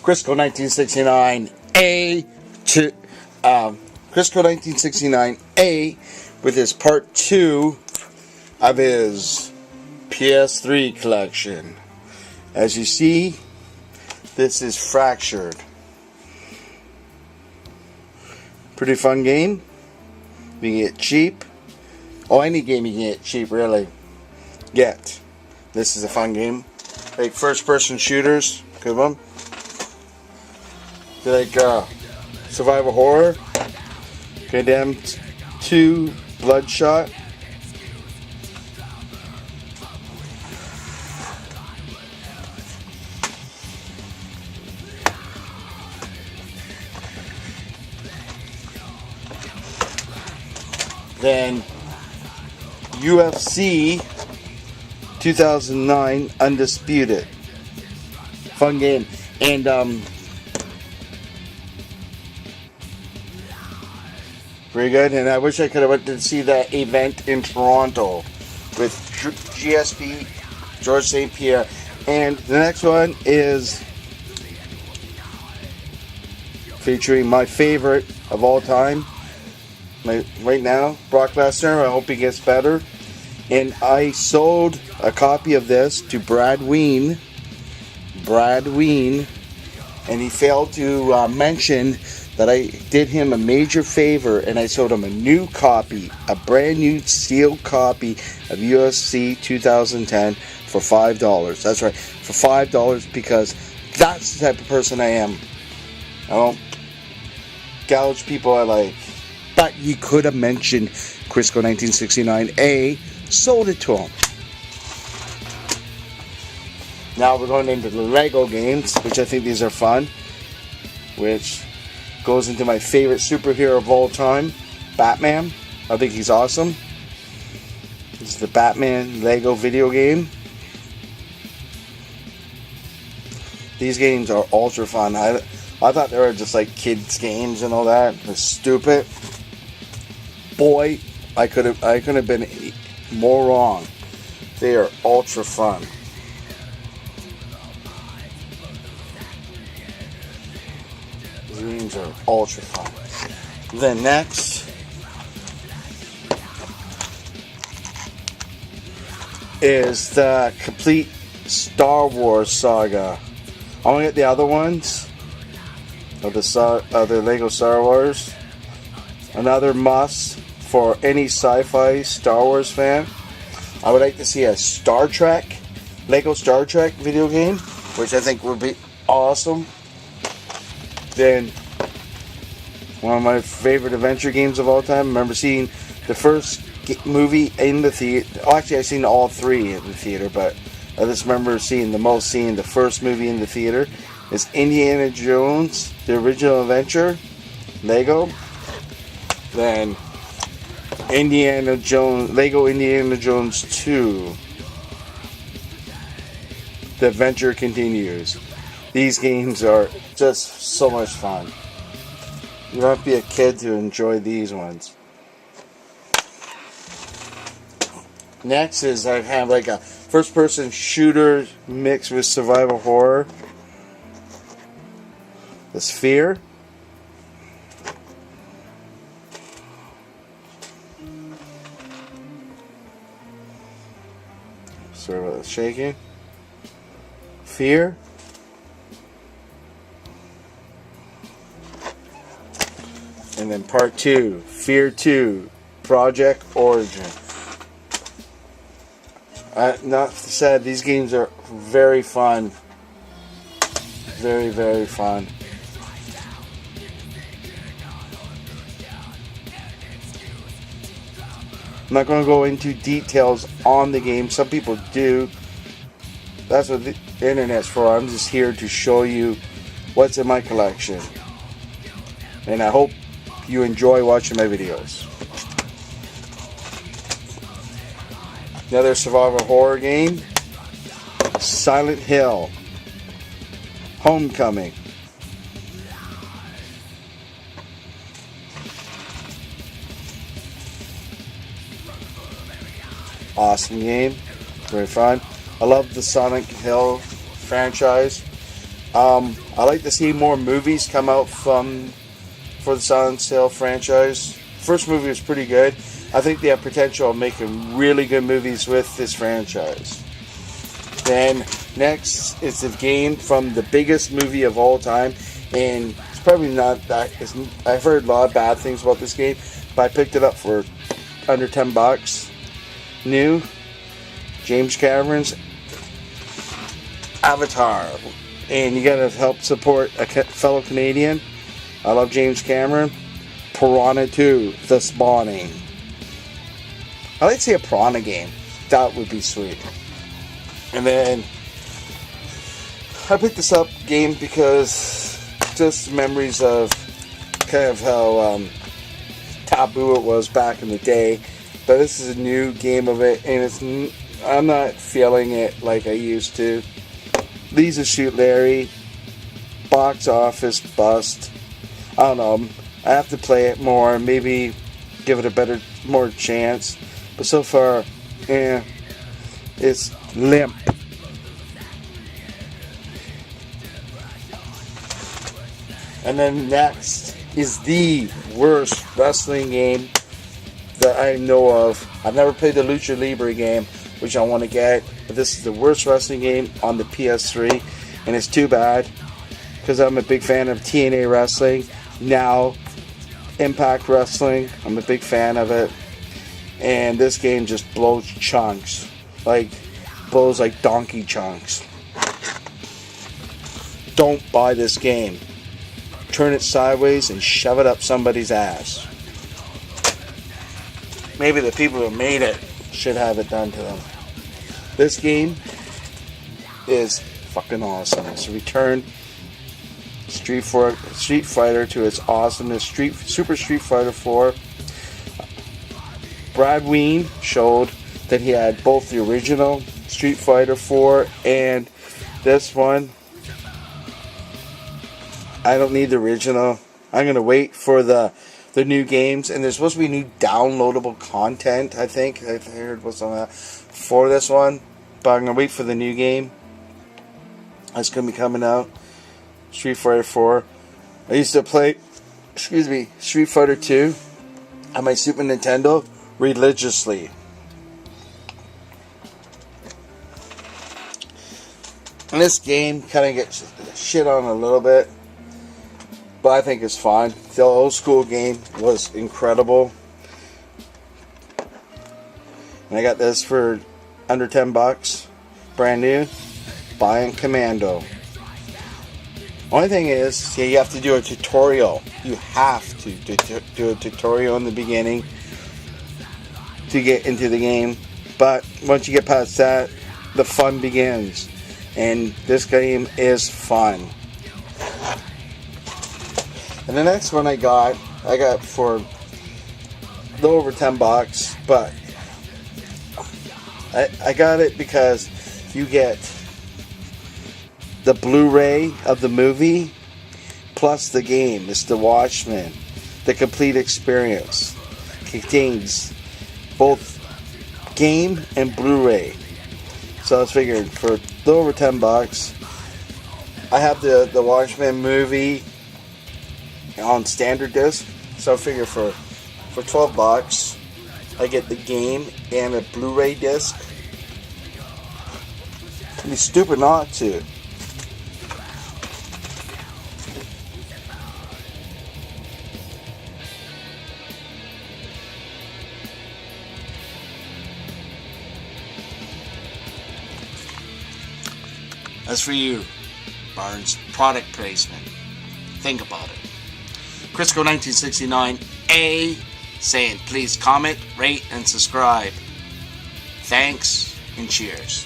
chrisco1969a to chrisco1969a with his part 2 of his ps3 collection. As you see, this is Fractured. Pretty fun game. You can get cheap. Oh, any game you can get cheap, really. This is a fun game. Like first person shooters, good one. Like survival horror. Condemned 2, Bloodshot. Then UFC 2009 Undisputed. Fun game. And very good. And I wish I could have went to see that event in Toronto with GSP, George St. Pierre. And the next one is featuring my favorite of all time right now, Brock Lesnar. I hope he gets better. And I sold a copy of this to Brad Ween, and he failed to mention that I did him a major favor, and I sold him a new copy, a brand new sealed copy of UFC 2010 for $5. That's right, for $5, because that's the type of person I am. I don't gouge people I like. But you could have mentioned chrisco1969a, sold it to him. Now we're going into the Lego games, which I think these are fun, which goes into my favorite superhero of all time, Batman. I think he's awesome. This is the Batman Lego video game. These games are ultra fun. I thought they were just like kids games and all that. They're stupid. Boy, I couldn't have been more wrong. They are ultra fun. These games are ultra fun. Then next is the complete Star Wars saga. I'm gonna get the other ones of the Lego Star Wars. Another must for any sci-fi Star Wars fan. I would like to see a Star Trek, Lego Star Trek video game, which I think would be awesome. Then one of my favorite adventure games of all time. I remember seeing the first movie in the theater. Oh, actually, I've seen all 3 in the theater, but I just remember seeing the first movie in the theater. Is Indiana Jones, the original adventure, Lego. Then Lego Indiana Jones 2. The adventure continues. These games are just so much fun. You don't have to be a kid to enjoy these ones. Next is I have like a first-person shooter mixed with survival horror. The Sphere. Sorry about the shaking. Fear. And then part 2, Fear 2, Project Origin. Not said, these games are very fun. Very, very fun. I'm not going to go into details on the game. Some people do. That's what the internet's for. I'm just here to show you what's in my collection. And I hope you enjoy watching my videos. Another survival horror game. Silent Hill. Homecoming. Awesome game. Very fun. I love the Silent Hill franchise. I like to see more movies come out for the Silent Hill franchise. First movie was pretty good. I think they have potential of making really good movies with this franchise. Then next is the game from the biggest movie of all time, and it's probably not that. I've heard a lot of bad things about this game, but I picked it up for under $10. New James Cameron's Avatar, and you gotta help support a fellow Canadian. I love James Cameron. Piranha 2: The Spawning. I'd like to see a Piranha game. That would be sweet. And then I picked this up game because just memories of kind of how taboo it was back in the day. But this is a new game of it, and I'm not feeling it like I used to. Lisa Shoot Larry, box office bust. I don't know. I have to play it more, maybe give it a more chance. But so far, it's limp. And then next is the worst wrestling game that I know of. I've never played the Lucha Libre game, which I want to get, but this is the worst wrestling game on the PS3, and it's too bad because I'm a big fan of TNA wrestling. Now, Impact Wrestling, I'm a big fan of it, and this game just blows chunks, blows like donkey chunks. Don't buy this game. Turn it sideways and shove it up somebody's ass. Maybe the people who made it should have it done to them. This game is fucking awesome. It's a return Street Fighter to its awesomeness. Super Street Fighter 4. Brad Ween showed that he had both the original Street Fighter 4 and this one. I don't need the original. I'm going to wait for the new games, and there's supposed to be new downloadable content, I think. I heard what's on that for this one, but I'm going to wait for the new game. It's going to be coming out. Street Fighter 4. I used to play, Street Fighter 2 on my Super Nintendo religiously. And this game kind of gets shit on a little bit, but I think it's fine. The old school game was incredible. And I got this for under $10. Brand new. Buying Commando. Only thing is, you have to do a tutorial. You have to do a tutorial in the beginning to get into the game. But once you get past that, the fun begins. And this game is fun. And the next one I got for a little over $10, but I got it because you get the Blu-ray of the movie plus the game. It's the WATCHMEN, the complete experience. Contains both game and Blu-ray. So I was figuring for a little over $10, I have the WATCHMEN movie on standard disc, so I figure for $12 I get the game and a Blu-ray disc. It'd be stupid not to. As for you, Barnes, product placement. Think about it. chrisco1969a saying please comment, rate, and subscribe. Thanks and cheers.